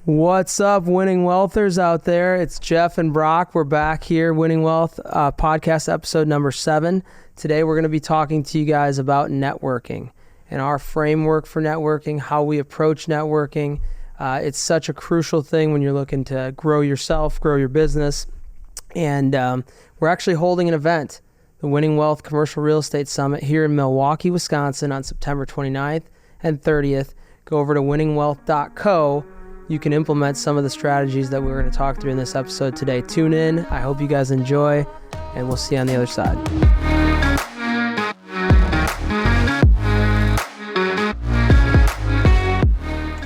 What's up, Winning Wealthers out there? It's Jeff and Brock. We're back here, Winning Wealth podcast episode number 7. Today we're going to be talking to you guys about networking and our framework for networking, how we approach networking. It's such a crucial thing when you're looking to grow yourself, grow your business. And we're actually holding an event, the Winning Wealth Commercial Real Estate Summit here in Milwaukee, Wisconsin on September 29th and 30th. Go over to winningwealth.co. You can implement some of the strategies that we're going to talk through in this episode today. Tune in. I hope you guys enjoy, and we'll see you on the other side.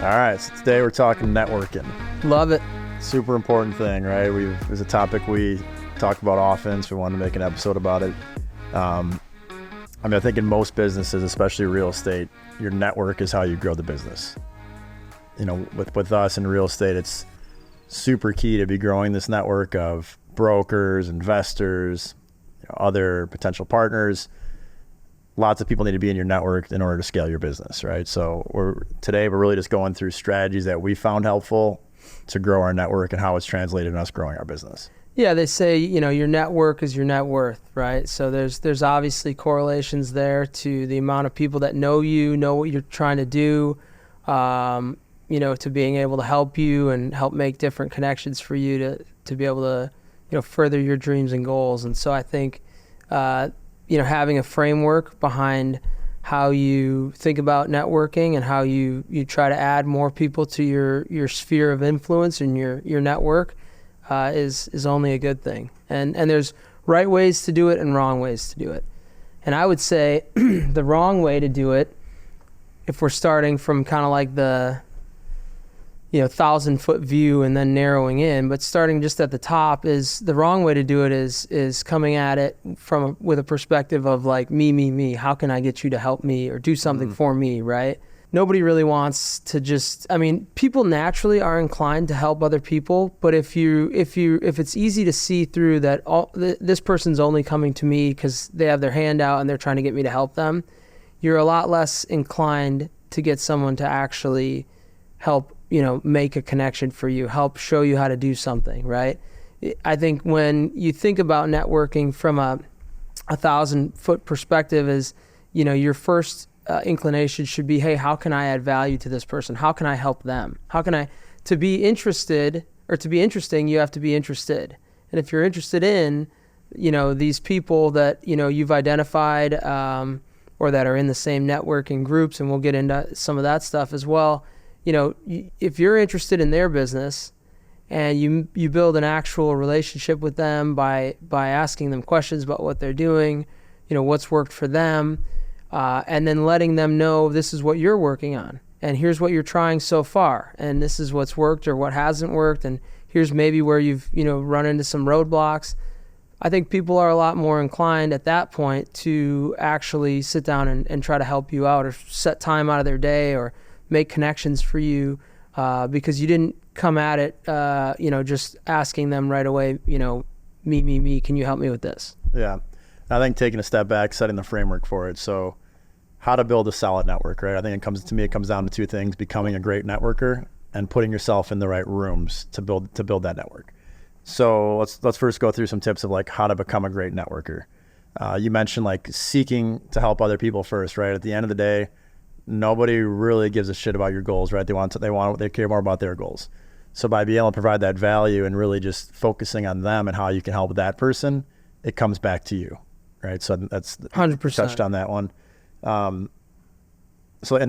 All right, so today we're talking networking. Love it. Super important thing, right? It's a topic we talk about often, so we wanted to make an episode about it. I think in most businesses, especially real estate, your network is how you grow the business. You know, with us in real estate, it's super key to be growing this network of brokers, investors, other potential partners. Lots of people need to be in your network in order to scale your business, right? So today we're really just going through strategies that we found helpful to grow our network and how it's translated in us growing our business. Yeah, they say, your network is your net worth, right? So there's obviously correlations there to the amount of people that know you, know what you're trying to do, to being able to help you and help make different connections for you to be able to, further your dreams and goals. And so I think, having a framework behind how you think about networking and how you try to add more people to your sphere of influence and your network is only a good thing. And there's right ways to do it and wrong ways to do it. And I would say the wrong way to do it, if we're starting from kind of like the 1,000-foot view and then narrowing in, but starting just at the top, is the wrong way to do it is coming at it with a perspective of like me. How can I get you to help me or do something for me, right? Nobody really wants to people naturally are inclined to help other people, but if it's easy to see through that this person's only coming to me because they have their hand out and they're trying to get me to help them, you're a lot less inclined to get someone to actually help make a connection for you, help show you how to do something, right? I think when you think about networking from a 1,000-foot perspective is, your first inclination should be, hey, how can I add value to this person? How can I help them? To be interested or to be interesting, you have to be interested. And if you're interested in, these people that, you've identified or that are in the same networking groups, and we'll get into some of that stuff as well, if you're interested in their business and you build an actual relationship with them by asking them questions about what they're doing, what's worked for them, and then letting them know this is what you're working on and here's what you're trying so far and this is what's worked or what hasn't worked and here's maybe where you've run into some roadblocks. I think people are a lot more inclined at that point to actually sit down and try to help you out or set time out of their day or make connections for you because you didn't come at it, just asking them right away, me, can you help me with this? Yeah. I think taking a step back, setting the framework for it. So how to build a solid network, right? I think it comes down to two things: becoming a great networker and putting yourself in the right rooms to build that network. So let's first go through some tips of like how to become a great networker. You mentioned like seeking to help other people first, right? At the end of the day, nobody really gives a shit about your goals, right? They care more about their goals. So by being able to provide that value and really just focusing on them and how you can help that person, it comes back to you, right? So that's 100% touched on that one. And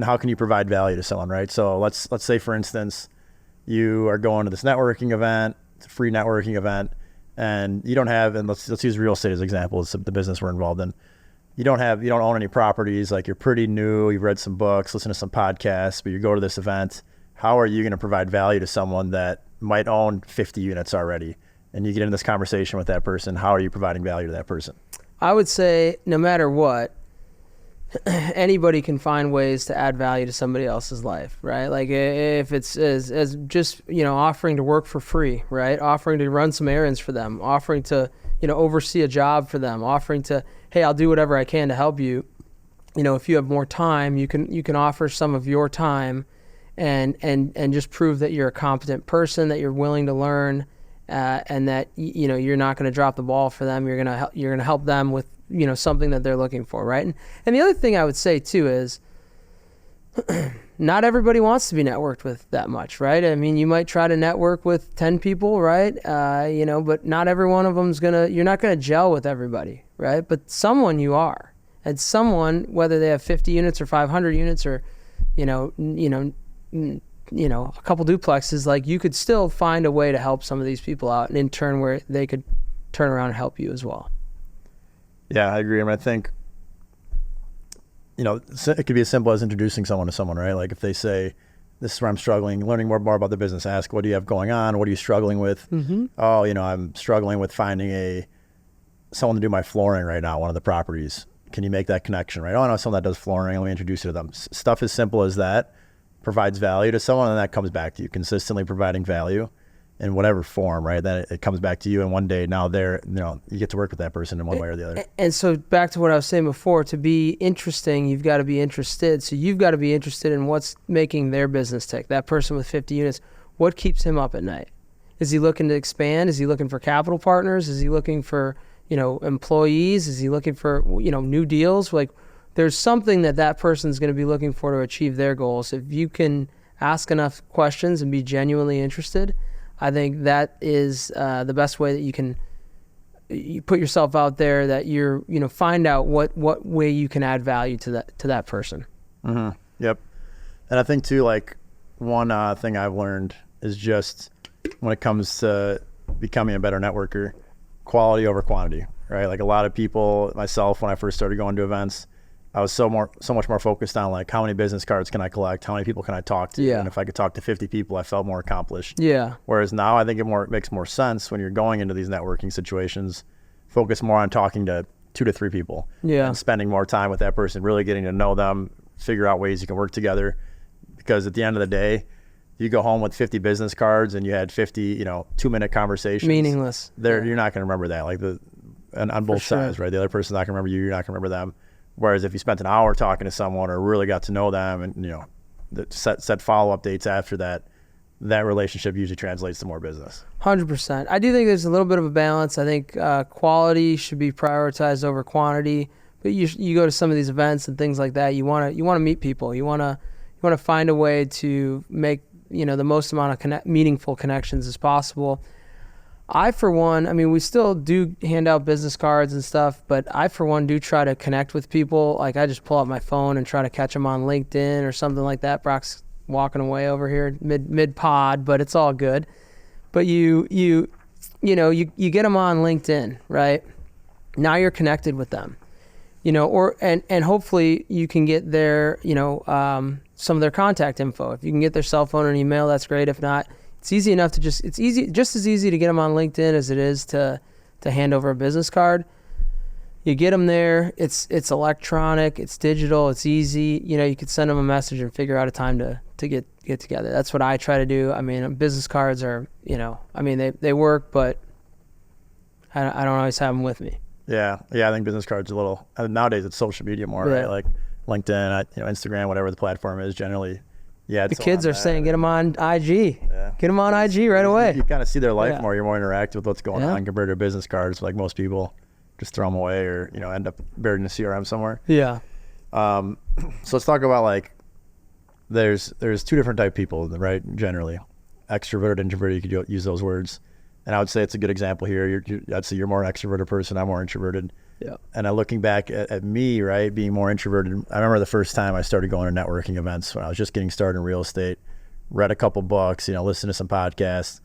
how can you provide value to someone, right? So let's say, for instance, you are going to this networking event, it's a free networking event, and you don't have, and let's use real estate as an example, it's the business we're involved in. You don't own any properties, like you're pretty new, you've read some books, listened to some podcasts, but you go to this event. How are you going to provide value to someone that might own 50 units already? And you get in this conversation with that person, how are you providing value to that person? I would say no matter what, anybody can find ways to add value to somebody else's life, right? Like if it's as just, offering to work for free, right? Offering to run some errands for them, offering to, oversee a job for them, offering to, hey, I'll do whatever I can to help you. If you have more time, you can offer some of your time and just prove that you're a competent person, that you're willing to learn, and that you're not going to drop the ball for them. You're going to help them with something that they're looking for, right? And the other thing I would say too is not everybody wants to be networked with that much, right? I mean, you might try to network with 10 people, right? But not every one of them's you're not gonna gel with everybody, right? But someone you are, and someone, whether they have 50 units or 500 units or a couple duplexes, like, you could still find a way to help some of these people out, and in turn where they could turn around and help you as well. Yeah, I agree. I mean, I think, it could be as simple as introducing someone to someone, right? Like, if they say, this is where I'm struggling, learning more about the business, ask, what do you have going on? What are you struggling with? Mm-hmm. Oh, I'm struggling with finding someone to do my flooring right now, one of the properties. Can you make that connection, right? Oh, I know someone that does flooring. Let me introduce you to them. Stuff as simple as that provides value to someone, and that comes back to you, consistently providing value in whatever form, right? Then it comes back to you, and one day now you get to work with that person in one way or the other. And so back to what I was saying before, to be interesting, you've got to be interested. So you've got to be interested in what's making their business tick. That person with 50 units, what keeps him up at night? Is he looking to expand? Is he looking for capital partners? Is he looking for, employees? Is he looking for, new deals? Like, there's something that person's going to be looking for to achieve their goals. If you can ask enough questions and be genuinely interested, I think that is the best way that you put yourself out there, that find out what way you can add value to that person. Mm-hmm. Yep. And I think too, like, one thing I've learned is just when it comes to becoming a better networker, quality over quantity, right? Like, a lot of people, myself, when I first started going to events, I was so much more focused on, like, how many business cards can I collect? How many people can I talk to? Yeah. And if I could talk to 50 people, I felt more accomplished. Yeah. Whereas now I think it makes more sense when you're going into these networking situations, focus more on talking to 2 to 3 people. Yeah. And spending more time with that person, really getting to know them, figure out ways you can work together. Because at the end of the day, you go home with 50 business cards and you had 50, 2-minute conversations. Meaningless. You're not going to remember that. Like, on both sides, right? The other person's not going to remember you, you're not going to remember them. Whereas if you spent an hour talking to someone or really got to know them and, set follow-up dates after that relationship usually translates to more business. 100%. I do think there's a little bit of a balance. I think quality should be prioritized over quantity. But you go to some of these events and things like that, you want to meet people. You want to find a way to make, the most amount of meaningful connections as possible. I, for one, we still do hand out business cards and stuff, but I, for one, do try to connect with people. Like, I just pull out my phone and try to catch them on LinkedIn or something like that. Brock's walking away over here mid pod, but it's all good. But you get them on LinkedIn, right? Now you're connected with them, and hopefully you can get their, some of their contact info. If you can get their cell phone or an email, that's great. If not, it's easy enough to just as easy to get them on LinkedIn as it is to hand over a business card. You get them there. It's electronic. It's digital. It's easy. You could send them a message and figure out a time to get together. That's what I try to do. Business cards are, they work, but I don't always have them with me. Yeah. I think business cards are a little, nowadays it's social media more, right? Like LinkedIn, Instagram, whatever the platform is generally. Yeah, the kids are saying get them on IG. Yeah. Get them on IG right away. You kind of see their life more. You're more interactive with what's going on compared to business cards. Like, most people just throw them away or end up buried in a CRM somewhere. Yeah. So let's talk about, like, there's 2 different type of people, right? Generally, extroverted, introverted. You could use those words, and I would say it's a good example here. I'd say you're more extroverted person. I'm more introverted. Yeah. And looking back at me, right, being more introverted, I remember the first time I started going to networking events when I was just getting started in real estate, read a couple books, listened to some podcasts,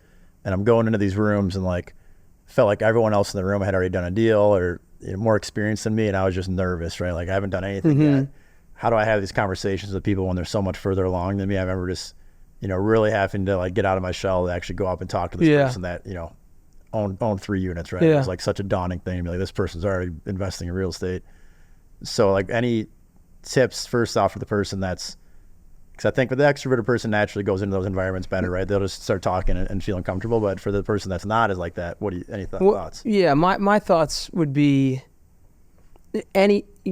and I'm going into these rooms and, like, felt like everyone else in the room had already done a deal or more experience than me, and I was just nervous, right? Like, I haven't done anything yet. How do I have these conversations with people when they're so much further along than me? I remember just, really having to, like, get out of my shell to actually go up and talk to this person that, own 3 units, right? It was like such a daunting thing to be like, this person's already investing in real estate. So, like, any tips first off for the person that's, because I think the extroverted person naturally goes into those environments better, right? They'll just start talking and feeling comfortable. But for the person that's not is like that, any thoughts? Yeah, my thoughts would be,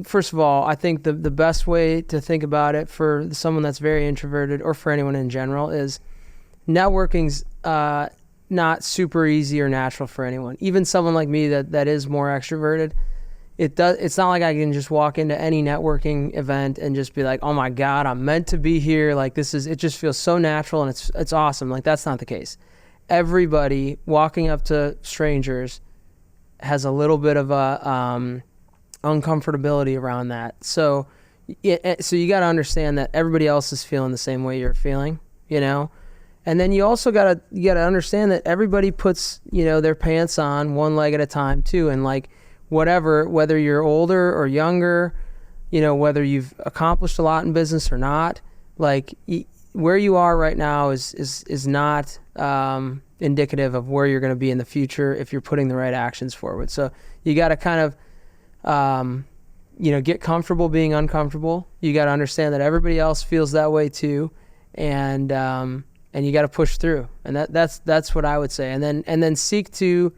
First of all, I think the best way to think about it for someone that's very introverted, or for anyone in general, is networking's not super easy or natural for anyone. Even someone like me that is more extroverted, it's not like I can just walk into any networking event and just be like, oh my God, I'm meant to be here. Like it just feels so natural and it's awesome. Like that's not the case. Everybody walking up to strangers has a little bit of a uncomfortability around that. So you got to understand that everybody else is feeling the same way you're feeling, And then you also got to understand that everybody puts, their pants on one leg at a time too. And like whether you're older or younger, whether you've accomplished a lot in business or not, like where you are right now is not indicative of where you're going to be in the future if you're putting the right actions forward. So you got to kind of, get comfortable being uncomfortable. You got to understand that everybody else feels that way too. And you got to push through. And that's what I would say. And then seek to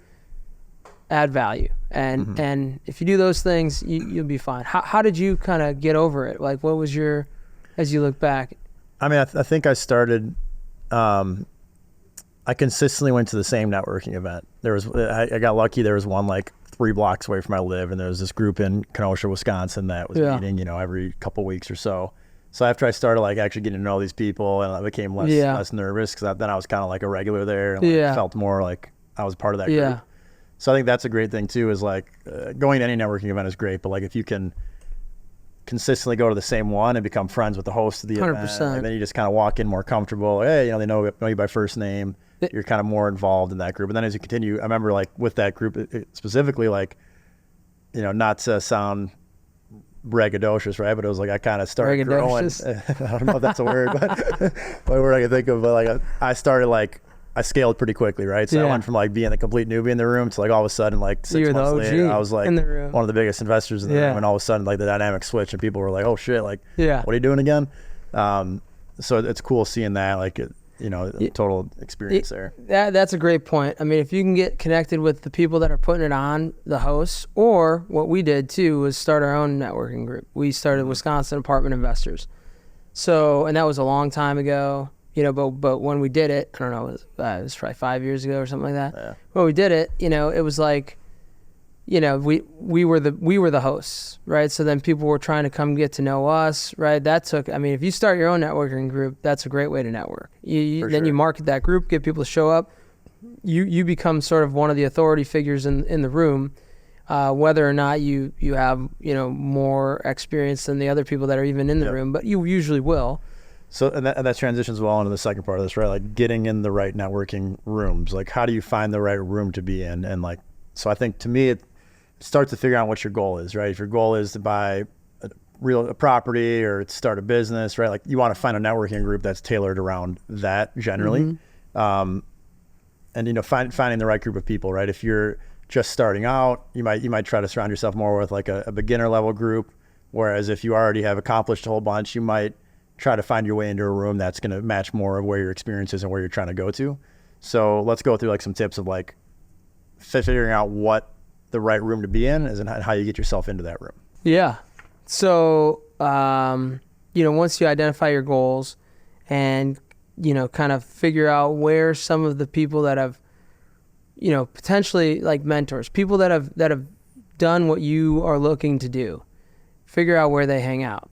add value. And if you do those things, you'll be fine. How did you kind of get over it? Like, what was as you look back? I mean, I think I started, I consistently went to the same networking event. I got lucky. There was one like 3 blocks away from where I live, and there was this group in Kenosha, Wisconsin that was meeting, every couple weeks or so. So after I started like actually getting to know these people, and I became less nervous, because then I was kind of like a regular there, and felt more like I was part of that group. Yeah. So I think that's a great thing too, is like going to any networking event is great, but like if you can consistently go to the same one and become friends with the host of the 100%. Event, and then you just kind of walk in more comfortable. Hey, they know you by first name. You're kind of more involved in that group. And then as you continue, I remember like with that group specifically, like, not to sound braggadocious, right? But it was like I kind of started growing. I don't know if that's a word, but what word I can think of. But like I started like, I scaled pretty quickly, right? So I went from like being a complete newbie in the room to like all of a sudden, like 6 months later, I was like one of the biggest investors in the room, and all of a sudden like the dynamic switch, and people were like, "Oh shit, like, what are you doing again?" So it's cool seeing that, like, total experience there. That's a great point. I mean, if you can get connected with the people that are putting it on, the hosts, or what we did too was start our own networking group. We started Wisconsin Apartment Investors. So, and that was a long time ago. But when we did it, I don't know, it was probably 5 years ago or something like that. Yeah. When we did it, it was like, we were the hosts, right? So then people were trying to come get to know us, right? If you start your own networking group, that's a great way to network. You market that group, get people to show up. You become sort of one of the authority figures in the room, whether or not you have, more experience than the other people that are even in the room, but you usually will. So, and that transitions well into the second part of this, right? Like getting in the right networking rooms. Like, how do you find the right room to be in? And like, so I think to me, it starts to figure out what your goal is, right? If your goal is to buy a property or to start a business, right? Like you want to find a networking group that's tailored around that generally. And, finding the right group of people, right? If you're just starting out, you might try to surround yourself more with like a beginner level group. Whereas if you already have accomplished a whole bunch, you might try to find your way into a room that's going to match more of where your experience is and where you're trying to go to. So let's go through like some tips of like figuring out what the right room to be in is and how you get yourself into that room. Yeah. So, once you identify your goals and, kind of figure out where some of the people that have, potentially like mentors, people that have done what you are looking to do, figure out where they hang out.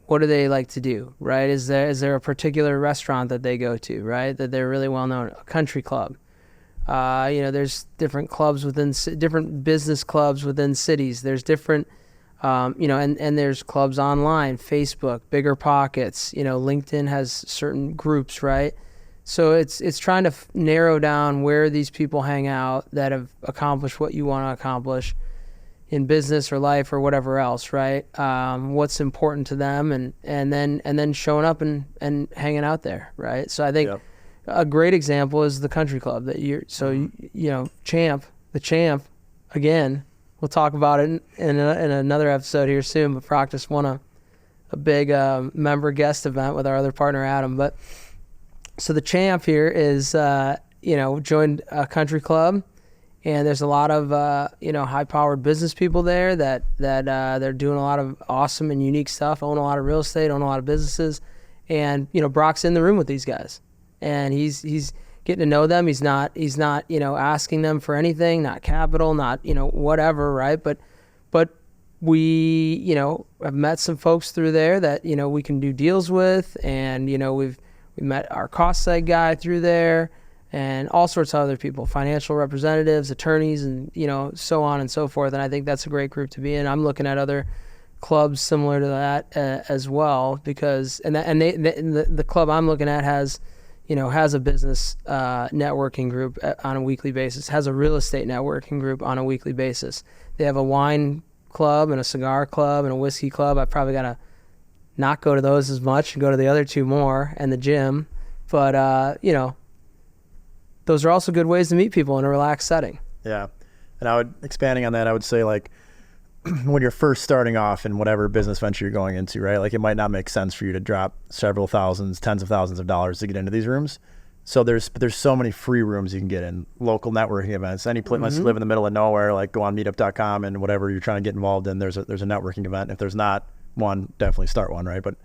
What do they like to do, right? Is there a particular restaurant that they go to, right? That they're really well known, a country club. There's different clubs different business clubs within cities. There's different, and there's clubs online, Facebook, Bigger Pockets, LinkedIn has certain groups, right? So it's trying to narrow down where these people hang out that have accomplished what you want to accomplish in business or life or whatever else, right? What's important to them, and then showing up and hanging out there, right? So I think a great example is the country club that the champ, again, we'll talk about it in another episode here soon, but Proctus won a big member guest event with our other partner, Adam. But so the champ here is, joined a country club, And there's a lot of high-powered business people there that they're doing a lot of awesome and unique stuff, own a lot of real estate, own a lot of businesses. And Brock's in the room with these guys, and he's getting to know them. He's not asking them for anything, not capital, not whatever, right? But we have met some folks through there that we can do deals with, and we met our cost seg guy through there, and all sorts of other people, financial representatives, attorneys, and so on and so forth. And I think that's a great group to be in. I'm looking at other clubs similar to that as well, because the club I'm looking at has a business networking group on a weekly basis, has a real estate networking group on a weekly basis. They have a wine club and a cigar club and a whiskey club. I probably got to not go to those as much and go to the other two more, and the gym. But those are also good ways to meet people in a relaxed setting. Yeah. And expanding on that, I would say, like, when you're first starting off in whatever business venture you're going into, right? Like, it might not make sense for you to drop several thousands, tens of thousands of dollars to get into these rooms. So there's so many free rooms you can get in, local networking events. Any place, unless you live in the middle of nowhere, like go on meetup.com and whatever you're trying to get involved in, there's a networking event. If there's not one, definitely start one, right? But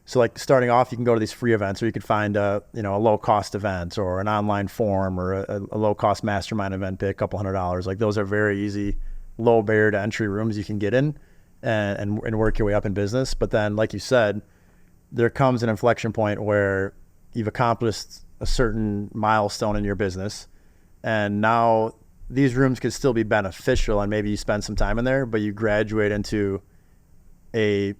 so, like, starting off, you can go to these free events, or you could find a low cost event or an online forum or a low cost mastermind event, pay a couple $100. Like, those are very easy, low barrier to entry rooms you can get in and work your way up in business. But then, like you said, there comes an inflection point where you've accomplished a certain milestone in your business, and now these rooms could still be beneficial, and maybe you spend some time in there, but you graduate into a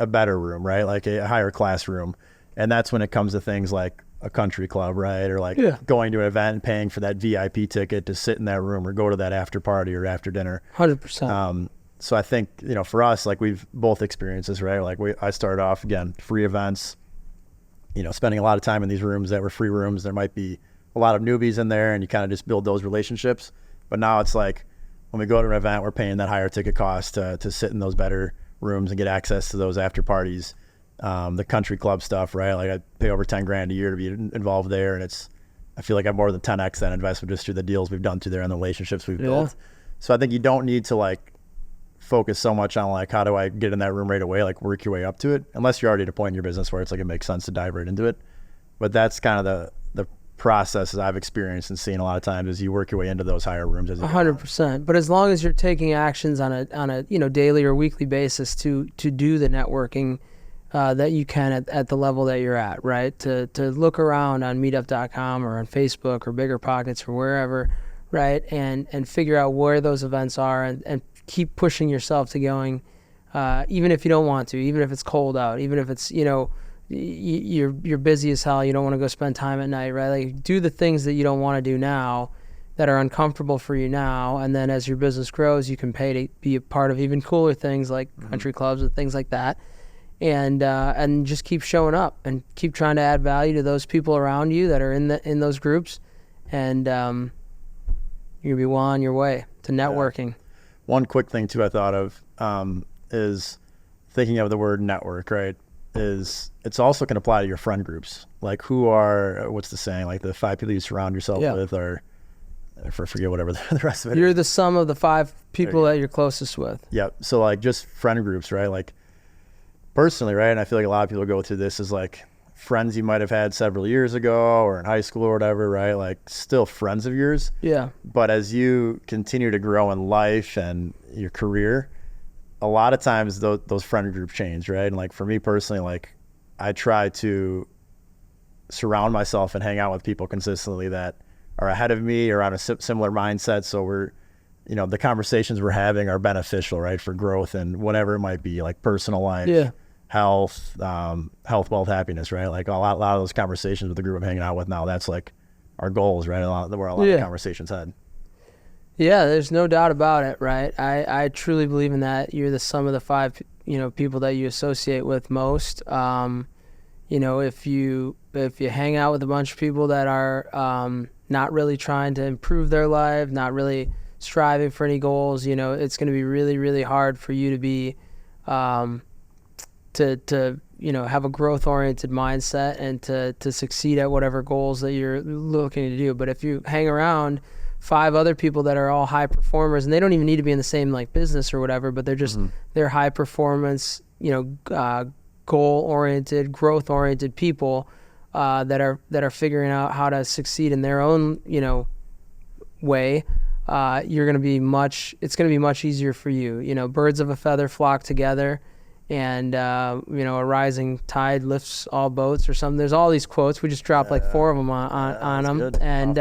better room, right? Like a higher class room. And that's when it comes to things like a country club, right? Or like going to an event and paying for that VIP ticket to sit in that room or go to that after party or after dinner. 100%. So I think, for us, like, we've both experienced this, right? Like, I started off, again, free events, spending a lot of time in these rooms that were free rooms. There might be a lot of newbies in there, and you kind of just build those relationships. But now it's like, when we go to an event, we're paying that higher ticket cost to sit in those better rooms and get access to those after parties. The country club stuff, right? Like, I pay over 10 grand a year to be involved there. And I feel like I'm more than 10X that investment just through the deals we've done through there and the relationships we've built. So I think you don't need to, like, focus so much on, like, how do I get in that room right away? Like, work your way up to it, unless you're already at a point in your business where it's like, it makes sense to dive right into it. But that's kind of the process that I've experienced and seen a lot of times, is you work your way into those higher rooms. 100%. But as long as you're taking actions on a daily or weekly basis to do the networking that you can at the level that you're at, right? To look around on meetup.com or on Facebook or Bigger Pockets or wherever, right? And figure out where those events are, and keep pushing yourself to going, even if you don't want to, even if it's cold out, even if it's, you're busy as hell, you don't want to go spend time at night, right? Like, do the things that you don't want to do now that are uncomfortable for you now, and then as your business grows, you can pay to be a part of even cooler things like country clubs and things like that, and just keep showing up and keep trying to add value to those people around you that are in those groups, and you're gonna be well on your way to networking. Yeah. One quick thing too I thought of is thinking of the word network, right? It's also can apply to your friend groups. Like, what's the saying? Like, the 5 people you surround yourself with, or I forget whatever the rest of it is. You're the sum of the 5 people that you're closest with. Yep. So, like, just friend groups, right? Like, personally, right? And I feel like a lot of people go through this, is like friends you might have had several years ago or in high school or whatever, right? Like, still friends of yours. Yeah. But as you continue to grow in life and your career, a lot of times those friend groups change, right? And, like, for me personally, like, I try to surround myself and hang out with people consistently that are ahead of me or on a similar mindset. So we're, the conversations we're having are beneficial, right? For growth and whatever it might be, like personal life, health, wealth, happiness, right? Like, a lot of those conversations with the group I'm hanging out with now, that's like our goals, right? Where a lot of conversations head. Yeah, there's no doubt about it, right? I truly believe in that. You're the sum of the 5, people that you associate with most. If you hang out with a bunch of people that are not really trying to improve their life, not really striving for any goals, it's going to be really, really hard for you to be to have a growth-oriented mindset and to succeed at whatever goals that you're looking to do. But if you hang around 5 other people that are all high performers, and they don't even need to be in the same like business or whatever, but they're just they're high performance, goal oriented, growth oriented people that are figuring out how to succeed in their own way. It's going to be much easier for you. Birds of a feather flock together, and a rising tide lifts all boats or something. There's all these quotes. We just dropped like 4 of them on them, good. and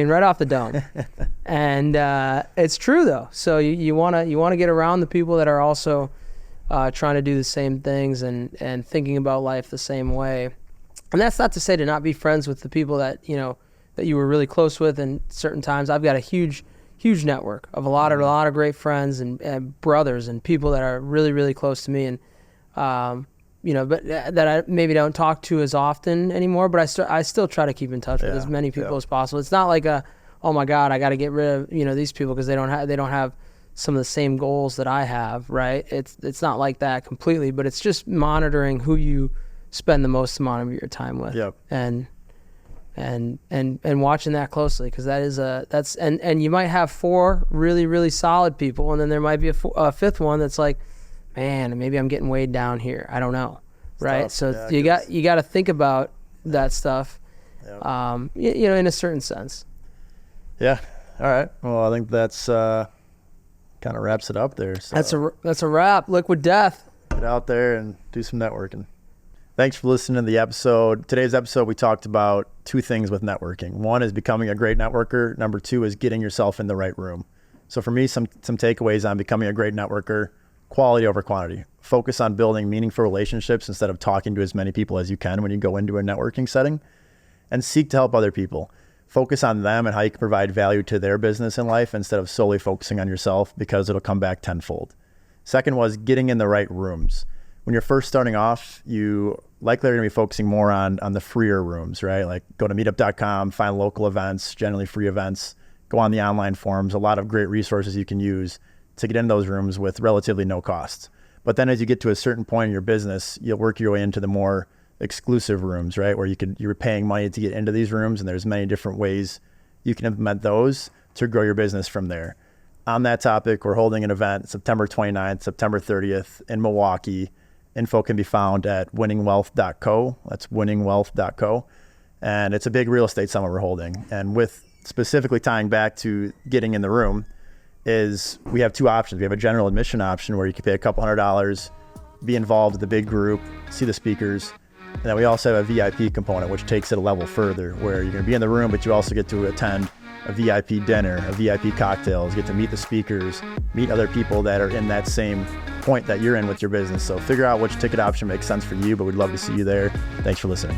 right off the dome. And it's true though. So you want to get around the people that are also trying to do the same things and thinking about life the same way. And that's not to say to not be friends with the people that that you were really close with in certain times. I've got a huge network of a lot of great friends and brothers and people that are really, really close to me, and but that I maybe don't talk to as often anymore, but I still try to keep in touch with as many people as possible. It's not like oh my God, I got to get rid of these people because they don't have some of the same goals that I have, right? It's not like that completely, but it's just monitoring who you spend the most amount of your time with. Yep. And watching that closely, because and you might have 4 really, really solid people, and then there might be a 5th one that's like, man, maybe I'm getting weighed down here. I don't know, right? So you got to think about that stuff, in a certain sense. Yeah. All right. Well, I think that's kind of wraps it up there. So That's a wrap. Liquid Death. Get out there and do some networking. Thanks for listening to the episode. Today's episode, we talked about 2 things with networking. 1 is becoming a great networker. Number 2 is getting yourself in the right room. So for me, some takeaways on becoming a great networker: quality over quantity. Focus on building meaningful relationships instead of talking to as many people as you can when you go into a networking setting, and seek to help other people. Focus on them and how you can provide value to their business and life instead of solely focusing on yourself, because it'll come back tenfold. Second was getting in the right rooms. When you're first starting off, you likely are going to be focusing more on the freer rooms, right? Like go to meetup.com, find local events, generally free events, go on the online forums, a lot of great resources you can use to get into those rooms with relatively no cost. But then as you get to a certain point in your business, you'll work your way into the more exclusive rooms, right? Where you're paying money to get into these rooms, and there's many different ways you can implement those to grow your business from there. On that topic, we're holding an event September 29th, September 30th in Milwaukee. Info can be found at winningwealth.co. That's winningwealth.co. And it's a big real estate summit we're holding. And with specifically tying back to getting in the room, is we have 2 options. We have a general admission option where you can pay a couple $100, be involved with the big group, see the speakers. And then we also have a VIP component, which takes it a level further, where you're going to be in the room, but you also get to attend a VIP dinner, a VIP cocktails, get to meet the speakers, meet other people that are in that same point that you're in with your business. So figure out which ticket option makes sense for you, but we'd love to see you there. Thanks for listening.